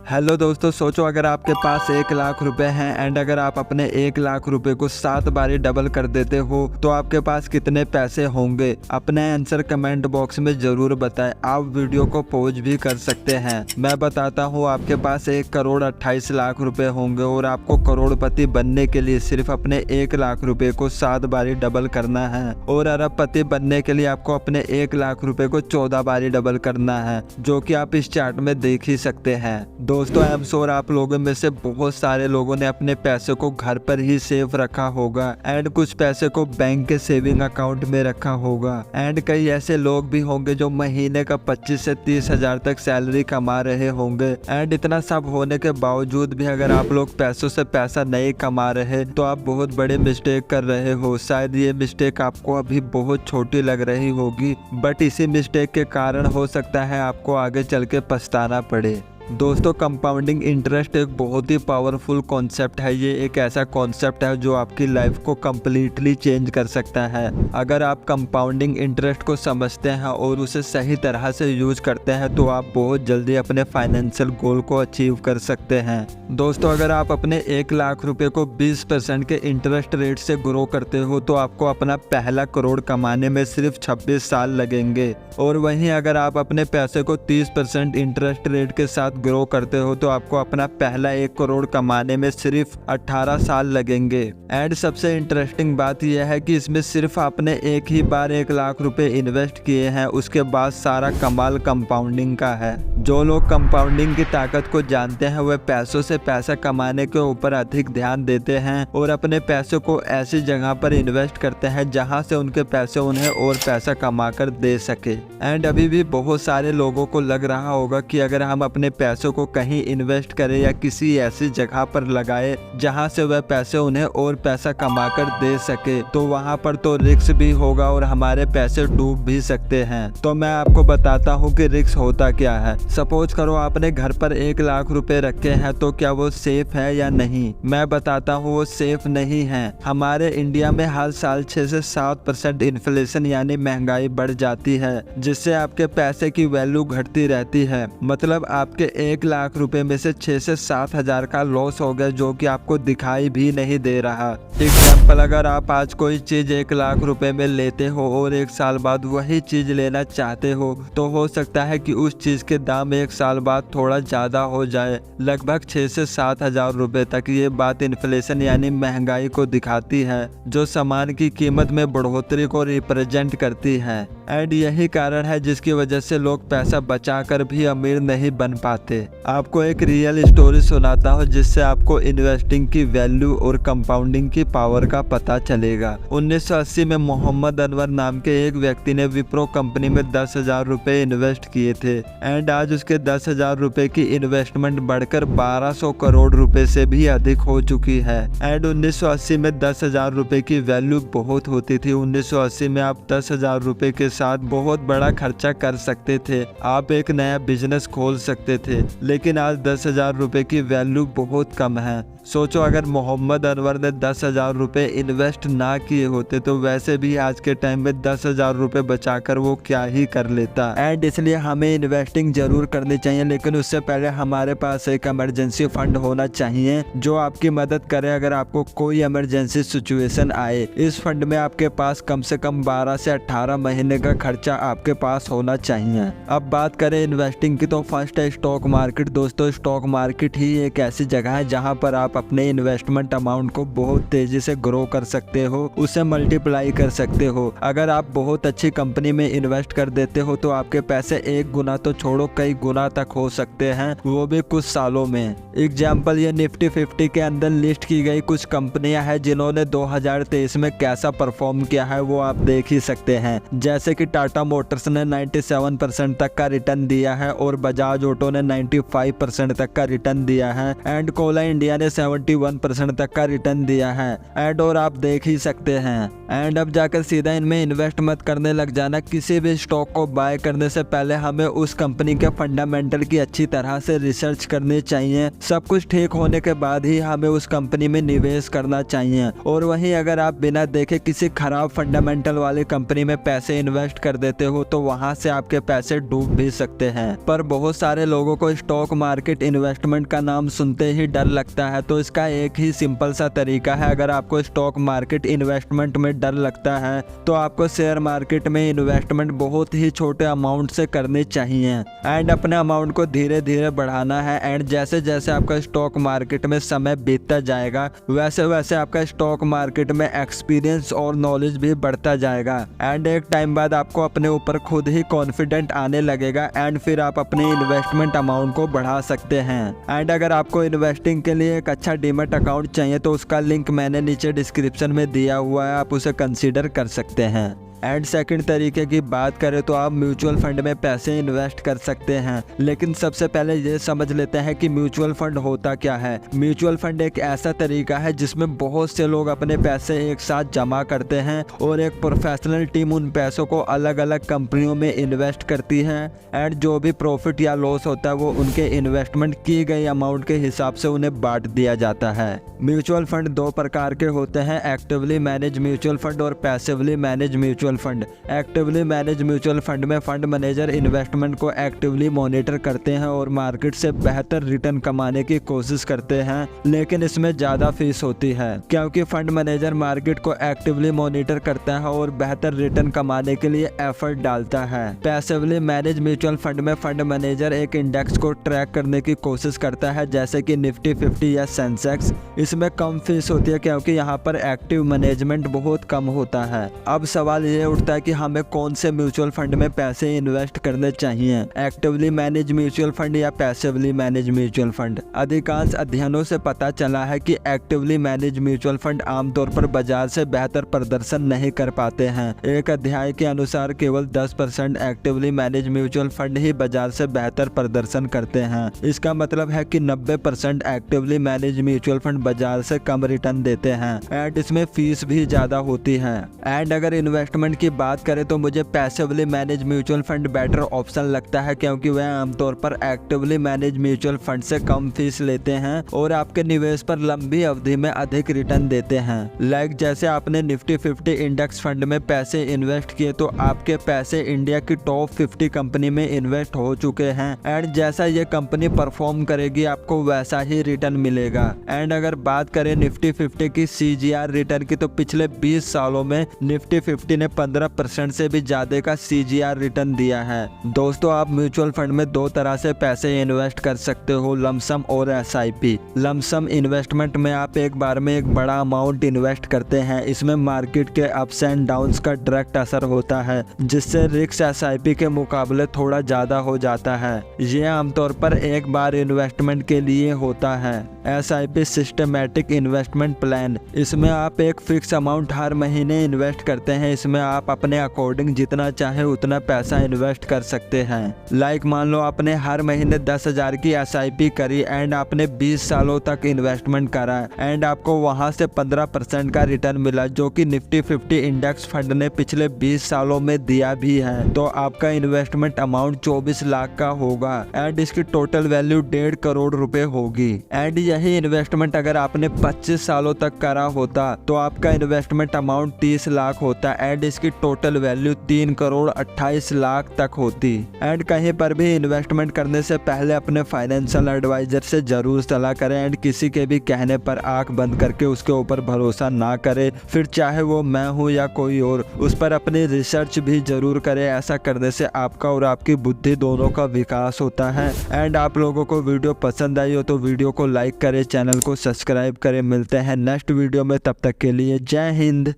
Hello दोस्तों, सोचो अगर आपके पास 1 लाख रुपए हैं एंड अगर आप अपने 1 लाख रुपए को 7 बारी डबल कर देते हो तो आपके पास कितने पैसे होंगे। अपने आंसर कमेंट बॉक्स में जरूर बताएं। आप वीडियो को पॉज भी कर सकते हैं। मैं बताता हूँ, आपके पास 1,28,00,000 रुपए होंगे और आपको करोड़पति बनने के लिए सिर्फ अपने 1 लाख रुपए को 7 बारी डबल करना है और अरबपति बनने के लिए आपको अपने 1 लाख रुपए को 14 बारी डबल करना है, जो कि आप इस चार्ट में देख ही सकते हैं। दोस्तों, आई एम श्योर आप लोगों में से बहुत सारे लोगों ने अपने पैसे को घर पर ही सेव रखा होगा एंड कुछ पैसे को बैंक के सेविंग अकाउंट में रखा होगा एंड कई ऐसे लोग भी होंगे जो महीने का 25 से 30 हजार तक सैलरी कमा रहे होंगे। एंड इतना सब होने के बावजूद भी अगर आप लोग पैसों से पैसा नहीं कमा रहे तो आप बहुत बड़े मिस्टेक कर रहे हो। शायद ये मिस्टेक आपको अभी बहुत छोटी लग रही होगी, बट इसी मिस्टेक के कारण हो सकता है आपको आगे चल के पछताना पड़े। दोस्तों, कंपाउंडिंग इंटरेस्ट एक बहुत ही पावरफुल कॉन्सेप्ट है। ये एक ऐसा कॉन्सेप्ट है जो आपकी लाइफ को कम्प्लीटली चेंज कर सकता है। अगर आप कंपाउंडिंग इंटरेस्ट को समझते हैं और उसे सही तरह से यूज करते हैं तो आप बहुत जल्दी अपने फाइनेंशियल गोल को अचीव कर सकते हैं। दोस्तों, अगर आप अपने 1 लाख रुपए को 20% के इंटरेस्ट रेट से ग्रो करते हो तो आपको अपना पहला करोड़ कमाने में सिर्फ 26 साल लगेंगे। और वहीं अगर आप अपने पैसे को 30% इंटरेस्ट रेट के साथ ग्रो करते हो तो आपको अपना पहला 1 करोड़ कमाने में सिर्फ 18 साल लगेंगे। एंड सबसे इंटरेस्टिंग बात यह है कि इसमें सिर्फ आपने एक ही बार 1 लाख रुपए इन्वेस्ट किए हैं, उसके बाद सारा कमाल कंपाउंडिंग का है। जो लोग कंपाउंडिंग की ताकत को जानते हैं वह पैसों से पैसा कमाने के ऊपर अधिक ध्यान देते हैं और अपने पैसों को ऐसी जगह पर इन्वेस्ट करते हैं जहां से उनके पैसे उन्हें और पैसा कमा कर दे सके। एंड अभी भी बहुत सारे लोगों को लग रहा होगा कि अगर हम अपने पैसों को कहीं इन्वेस्ट करें या किसी ऐसी जगह पर लगाए जहां से वह पैसे उन्हें और पैसा कमाकर दे सके तो वहां पर तो रिस्क भी होगा और हमारे पैसे डूब भी सकते हैं। तो मैं आपको बताता हूं कि रिस्क होता क्या है। सपोज करो आपने घर पर 1 लाख रुपए रखे हैं, तो क्या वो सेफ है या नहीं? मैं बताता हूँ वो सेफ नहीं है। हमारे इंडिया में हर साल 6 से 7% इन्फ्लेशन यानी महंगाई बढ़ जाती है, जिससे आपके पैसे की वैल्यू घटती रहती है। मतलब आपके 1 लाख रुपए में से 6 से 7 हजार का लॉस हो गया, जो कि आपको दिखाई भी नहीं दे रहा। एग्जाम्पल, अगर आप आज कोई चीज 1 लाख रुपए में लेते हो और 1 साल बाद वही चीज लेना चाहते हो तो हो सकता है कि उस चीज के दाम 1 साल बाद थोड़ा ज्यादा हो जाए, लगभग 6 से 7 हजार रुपए तक। ये बात इन्फ्लेशन यानी महंगाई को दिखाती है, जो सामान की कीमत में बढ़ोतरी को रिप्रेजेंट करती है। एंड यही कारण है जिसकी वजह से लोग पैसा बचाकर भी अमीर नहीं बन पाते। आपको एक रियल स्टोरी सुनाता हूँ जिससे आपको इन्वेस्टिंग की वैल्यू और कंपाउंडिंग की पावर का पता चलेगा। 1980 में मोहम्मद अनवर नाम के एक व्यक्ति ने विप्रो कंपनी में 10,000 रुपए इन्वेस्ट किए थे एंड आज उसके 10,000 रुपए की इन्वेस्टमेंट बढ़कर 1200 करोड़ रुपए से भी अधिक हो चुकी है। एंड 1980 में 10,000 रुपए की वैल्यू बहुत होती थी। 1980 में आप 10,000 रुपए के साथ बहुत बड़ा खर्चा कर सकते थे, आप एक नया बिजनेस खोल सकते थे। लेकिन आज 10,000 रुपए की वैल्यू बहुत कम है। सोचो अगर मोहम्मद अनवर ने 10,000 रुपए इन्वेस्ट ना किए होते तो वैसे भी आज के टाइम में 10,000 रुपए बचाकर वो क्या ही कर लेता। एंड इसलिए हमें इन्वेस्टिंग जरूर करनी चाहिए, लेकिन उससे पहले हमारे पास एक इमरजेंसी फंड होना चाहिए जो आपकी मदद करे अगर आपको कोई इमरजेंसी सिचुएशन आए। इस फंड में आपके पास कम से कम 12 से 18 महीने का खर्चा आपके पास होना चाहिए। अब बात करें इन्वेस्टिंग की तो फर्स्ट है स्टॉक मार्केट। दोस्तों, स्टॉक मार्केट ही एक ऐसी जगह है जहां पर आप अपने इन्वेस्टमेंट अमाउंट को बहुत तेजी से ग्रो कर सकते हो, उसे मल्टीप्लाई कर सकते हो। अगर आप बहुत अच्छी कंपनी में इन्वेस्ट कर देते हो तो आपके पैसे 1 गुना तो छोड़ो कई गुना तक हो सकते हैं, वो भी कुछ सालों में। एग्जाम्पल, ये निफ्टी 50 के अंदर लिस्ट की गई कुछ कंपनियां हैं जिन्होंने 2023 में कैसा परफॉर्म किया है वो आप देख ही सकते हैं। जैसे कि टाटा मोटर्स ने 97% तक का रिटर्न दिया है और बजाज ऑटो ने 95% तक का रिटर्न दिया है एंड कोला इंडिया ने 71% तक का रिटर्न दिया है एंड और आप देख ही सकते हैं। एंड अब जाकर सीधा इनमें इन्वेस्ट मत करने लग जाना। किसी भी स्टॉक को बाय करने से पहले हमें उस कंपनी के फंडामेंटल की अच्छी तरह से रिसर्च करनी चाहिए। सब कुछ ठीक होने के बाद ही हमें उस कंपनी में निवेश करना चाहिए। और वहीं अगर आप बिना देखे किसी खराब फंडामेंटल वाली कंपनी में पैसे इन्वेस्ट कर देते हो तो वहां से आपके पैसे डूब भी सकते हैं। पर बहुत सारे लोगों को स्टॉक मार्केट इन्वेस्टमेंट का नाम सुनते ही डर लगता है, तो इसका एक ही सिंपल सा तरीका है। अगर आपको स्टॉक मार्केट इन्वेस्टमेंट में डर लगता है तो आपको शेयर मार्केट में इन्वेस्टमेंट बहुत ही छोटे अमाउंट से करनी चाहिए एंड अपने अमाउंट को धीरे धीरे बढ़ाना है। एंड जैसे जैसे आपका स्टॉक मार्केट में समय बीतता जाएगा वैसे वैसे आपका स्टॉक मार्केट में एक्सपीरियंस और नॉलेज भी बढ़ता जाएगा। एंड एक टाइम बाद आपको अपने ऊपर खुद ही कॉन्फिडेंट आने लगेगा एंड फिर आप अपने इन्वेस्टमेंट अमाउंट को बढ़ा सकते हैं। एंड अगर आपको इन्वेस्टिंग के लिए एक अच्छा डीमैट अकाउंट चाहिए तो उसका लिंक मैंने नीचे डिस्क्रिप्शन में दिया हुआ है, आप उसे कंसीडर कर सकते हैं। एंड सेकंड तरीके की बात करें तो आप म्यूचुअल फंड में पैसे इन्वेस्ट कर सकते हैं। लेकिन सबसे पहले ये समझ लेते हैं कि म्यूचुअल फंड होता क्या है। म्यूचुअल फंड एक ऐसा तरीका है जिसमें बहुत से लोग अपने पैसे एक साथ जमा करते हैं और एक प्रोफेशनल टीम उन पैसों को अलग अलग कंपनियों में इन्वेस्ट करती है एंड जो भी प्रॉफिट या लॉस होता है वो उनके इन्वेस्टमेंट की गई अमाउंट के हिसाब से उन्हें बांट दिया जाता है। म्यूचुअल फंड दो प्रकार के होते हैं, एक्टिवली मैनेज म्यूचुअल फंड और passively manage mutual fund. Actively manage mutual fund में फंड मैनेजर इन्वेस्टमेंट को एक्टिवली मॉनिटर करते हैं और मार्केट से बेहतर रिटर्न कमाने की कोशिश करते हैं, लेकिन इसमें ज्यादा फीस होती है क्योंकि फंड मैनेजर मार्केट को एक्टिवली मॉनिटर करता है और बेहतर रिटर्न कमाने के लिए एफर्ट डालता है। पैसिवली मैनेज म्यूचुअल फंड में फंड मैनेजर एक इंडेक्स को ट्रैक करने की कोशिश करता है जैसे कि निफ्टी 50 या सेंसेक्स। इसमें कम फीस होती है क्योंकि यहाँ पर एक्टिव मैनेजमेंट बहुत कम होता है। अब सवाल ये उठता है कि हमें कौन से म्यूचुअल फंड में पैसे इन्वेस्ट करने चाहिए, एक्टिवली मैनेज म्यूचुअल फंड या पैसिवली मैनेज म्यूचुअल फंड। अधिकांश अध्ययनों से पता चला है कि एक्टिवली मैनेज म्यूचुअल फंड आमतौर पर बाजार से बेहतर प्रदर्शन नहीं कर पाते हैं। एक अध्याय के अनुसार केवल 10% एक्टिवली मैनेज म्यूचुअल फंड ही बाजार से बेहतर प्रदर्शन करते हैं। इसका मतलब है कि 90% एक्टिवली मैनेज म्यूचुअल फंड बाजार से कम रिटर्न देते हैं एंड इसमें फीस भी ज्यादा होती है। एंड अगर इन्वेस्टमेंट की बात करें तो मुझे passively manage mutual fund better option लगता है क्योंकि वह आमतौर पर एक्टिवली मैनेज म्यूचुअल फंड से कम फीस लेते हैं और आपके निवेश पर लंबी अवधि में अधिक रिटर्न देते हैं। लाइक जैसे आपने निफ्टी 50 इंडेक्स फंड में पैसे इन्वेस्ट किए तो आपके पैसे इंडिया की टॉप 50 कंपनी में इन्वेस्ट हो चुके हैं एंड जैसा ये कंपनी परफॉर्म करेगी आपको वैसा ही रिटर्न मिलेगा। एंड अगर बात करें निफ्टी 50 की CGR रिटर्न की तो पिछले 20 सालों में निफ्टी 50 ने 15% से भी ज्यादा का CGR रिटर्न दिया है। दोस्तों आप म्यूचुअल फंड में दो तरह से पैसे इन्वेस्ट कर सकते हो, लमसम और SIP। लमसम इन्वेस्टमेंट में आप एक बार में एक बड़ा अमाउंट इन्वेस्ट करते हैं। इसमें मार्केट के अप्स एंड डाउन्स का डायरेक्ट असर होता है जिससे रिस्क SIP के मुकाबले थोड़ा ज्यादा हो जाता है। ये आमतौर पर एक बार इन्वेस्टमेंट के लिए होता है। SIP सिस्टमैटिक इन्वेस्टमेंट प्लान, इसमें आप एक फिक्स अमाउंट हर महीने इन्वेस्ट करते हैं। इसमें आप अपने अकॉर्डिंग जितना चाहे उतना पैसा इन्वेस्ट कर सकते हैं। लाइक मान लो आपने हर महीने 10,000 की SIP करी एंड आपने 20 सालों तक इन्वेस्टमेंट करा एंड आपको वहां से 15% का रिटर्न मिला जो कि निफ्टी 50 इंडेक्स फंड ने पिछले 20 सालों में दिया भी है, तो आपका इन्वेस्टमेंट अमाउंट 24 लाख का होगा एंड इसकी टोटल वैल्यू 1.5 करोड़ रुपए होगी। एंड यही इन्वेस्टमेंट अगर आपने 25 सालों तक करा होता तो आपका इन्वेस्टमेंट अमाउंट 30 लाख होता एंड इसकी टोटल वैल्यू 3 करोड़ 28 लाख तक होती। एंड कहीं पर भी इन्वेस्टमेंट करने से पहले अपने फाइनेंशियल एडवाइजर से जरूर सलाह करें एंड किसी के भी कहने पर आंख बंद करके उसके ऊपर भरोसा ना करें। फिर चाहे वो मैं हूँ या कोई और, उस पर अपनी रिसर्च भी जरूर करें। ऐसा करने से आपका और आपकी बुद्धि दोनों का विकास होता है। एंड आप लोगों को वीडियो पसंद आई हो तो वीडियो को लाइक करें, चैनल को सब्सक्राइब करें। मिलते हैं नेक्स्ट वीडियो में, तब तक के लिए जय हिंद।